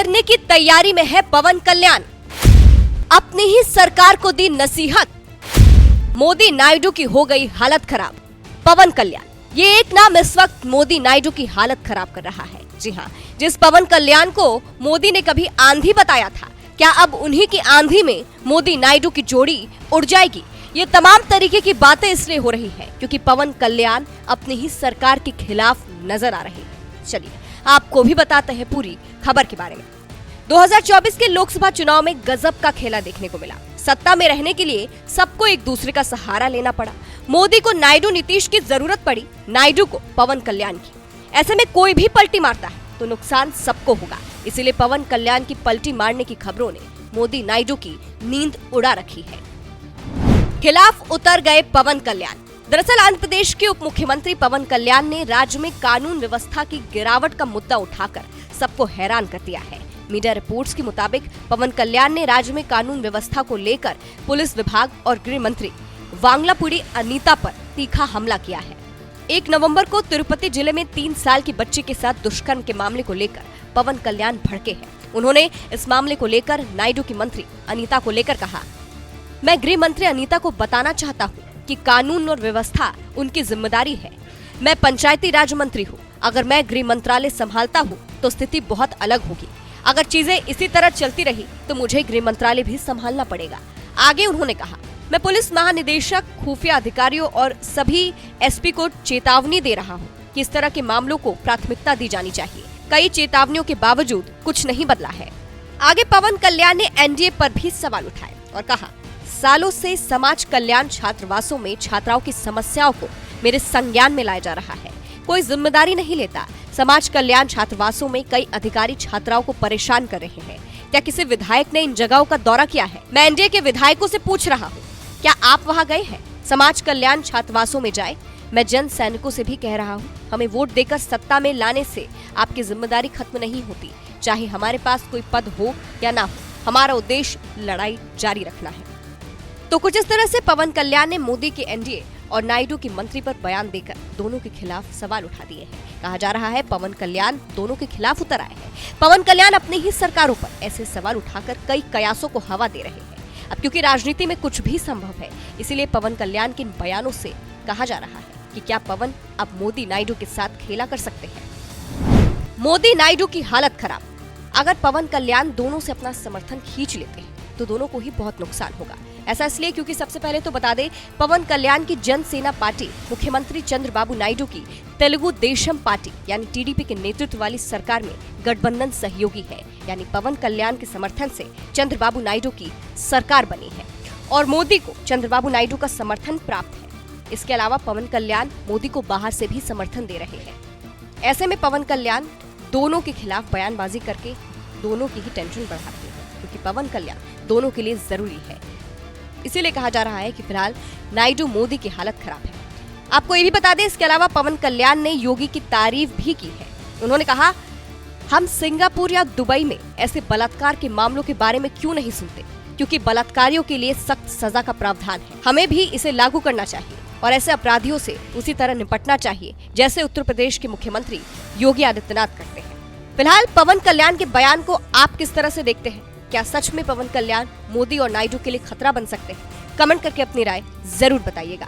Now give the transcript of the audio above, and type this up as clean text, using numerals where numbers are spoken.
करने की तैयारी में है पवन कल्याण। अपनी ही सरकार को दी नसीहत। मोदी नायडू की हो गई हालत खराब। पवन कल्याण, ये एक नाम इस वक्त मोदी नायडू की हालत खराब कर रहा है। जी हाँ, जिस पवन कल्याण को मोदी ने कभी आंधी बताया था, क्या अब उन्हीं की आंधी में मोदी नायडू की जोड़ी उड़ जाएगी? ये तमाम तरीके की बातें इसलिए हो रही है क्योंकि पवन कल्याण अपनी ही सरकार के खिलाफ नजर आ रहे हैं। चलिए आपको भी बताते हैं पूरी खबर के बारे में। 2024 के लोकसभा चुनाव में गजब का खेला देखने को मिला। सत्ता में रहने के लिए सबको एक दूसरे का सहारा लेना पड़ा। मोदी को नायडू नीतीश की जरूरत पड़ी, नायडू को पवन कल्याण की। ऐसे में कोई भी पलटी मारता है तो नुकसान सबको होगा। इसीलिए पवन कल्याण की पलटी मारने की खबरों ने मोदी नायडू की नींद उड़ा रखी है। खिलाफ उतर गए पवन कल्याण। दरअसल आंध्र प्रदेश के उप मुख्यमंत्री पवन कल्याण ने राज्य में कानून व्यवस्था की गिरावट का मुद्दा उठाकर सबको हैरान कर दिया है। मीडिया रिपोर्ट्स के मुताबिक पवन कल्याण ने राज्य में कानून व्यवस्था को लेकर पुलिस विभाग और गृह मंत्री वांगलापुड़ी अनीता पर तीखा हमला किया है। 1 नवंबर को तिरुपति जिले में 3 साल की बच्ची के साथ दुष्कर्म के मामले को लेकर पवन कल्याण भड़के हैं। उन्होंने इस मामले को लेकर नायडू की मंत्री अनीता को लेकर कहा, मैं गृह मंत्री अनीता को बताना चाहता हूँ कि कानून और व्यवस्था उनकी जिम्मेदारी है। मैं पंचायती राज मंत्री हूँ। अगर मैं गृह मंत्रालय संभालता हूँ तो स्थिति बहुत अलग होगी। अगर चीजें इसी तरह चलती रही तो मुझे गृह मंत्रालय भी संभालना पड़ेगा। आगे उन्होंने कहा, मैं पुलिस महानिदेशक, खुफिया अधिकारियों और सभी एसपी को चेतावनी दे रहा हूँ कि इस तरह के मामलों को प्राथमिकता दी जानी चाहिए। कई चेतावनियों के बावजूद कुछ नहीं बदला है। आगे पवन कल्याण ने एनडीए पर भी सवाल उठाए और कहा, सालों से समाज कल्याण छात्रावासों में छात्राओं की समस्याओं को मेरे संज्ञान में लाया जा रहा है। कोई जिम्मेदारी नहीं लेता। समाज कल्याण छात्रावासों में कई अधिकारी छात्राओं को परेशान कर रहे हैं। क्या किसी विधायक ने इन जगहों का दौरा किया है? मैं एनडीए के विधायकों से पूछ रहा हूँ, क्या आप वहाँ गए हैं? समाज कल्याण छात्रावासों में जाए। मैं जन सैनिकों से भी कह रहा हूँ, हमें वोट देकर सत्ता में लाने से आपकी जिम्मेदारी खत्म नहीं होती। चाहे हमारे पास कोई पद हो या ना हो, हमारा उद्देश्य लड़ाई जारी रखना है। तो कुछ इस तरह से पवन कल्याण ने मोदी के एनडीए और नायडू की मंत्री पर बयान देकर दोनों के खिलाफ सवाल उठा दिए हैं। कहा जा रहा है पवन कल्याण दोनों के खिलाफ उतर आए हैं। पवन कल्याण अपनी ही सरकारों पर ऐसे सवाल उठाकर कई कयासों को हवा दे रहे हैं। अब क्योंकि राजनीति में कुछ भी संभव है, इसीलिए पवन कल्याण के इन बयानों से कहा जा रहा है कि क्या पवन अब मोदी नायडू के साथ खेला कर सकते हैं। मोदी नायडू की हालत खराब। अगर पवन कल्याण दोनों से अपना समर्थन खींच लेते हैं तो दोनों को ही बहुत नुकसान होगा। ऐसा इसलिए क्योंकि सबसे पहले तो बता दें, पवन कल्याण की जनसेना पार्टी मुख्यमंत्री चंद्रबाबू नायडू की तेलुगु देशम पार्टी यानी टीडीपी के नेतृत्व वाली सरकार में गठबंधन सहयोगी है। यानी पवन कल्याण के समर्थन से चंद्रबाबू नायडू की सरकार बनी है और मोदी को चंद्रबाबू नायडू का समर्थन प्राप्त है। इसके अलावा पवन कल्याण मोदी को बाहर से भी समर्थन दे रहे हैं। ऐसे में पवन कल्याण दोनों के खिलाफ बयानबाजी करके दोनों की ही टेंशन बढ़ाते हैं, क्योंकि पवन कल्याण दोनों के लिए जरूरी है। इसीलिए कहा जा रहा है कि फिलहाल नायडू मोदी की हालत खराब है। आपको ये भी बता दें, इसके अलावा पवन कल्याण ने योगी की तारीफ भी की है। उन्होंने कहा, हम सिंगापुर या दुबई में ऐसे बलात्कार के मामलों के बारे में क्यों नहीं सुनते, क्योंकि बलात्कारियों के लिए सख्त सजा का प्रावधान है। हमें भी इसे लागू करना चाहिए और ऐसे अपराधियों से उसी तरह निपटना चाहिए जैसे उत्तर प्रदेश के मुख्यमंत्री योगी आदित्यनाथ करते हैं। फिलहाल पवन कल्याण के बयान को आप किस तरह से देखते हैं? क्या सच में पवन कल्याण मोदी और नायडू के लिए खतरा बन सकते हैं? कमेंट करके अपनी राय जरूर बताइएगा।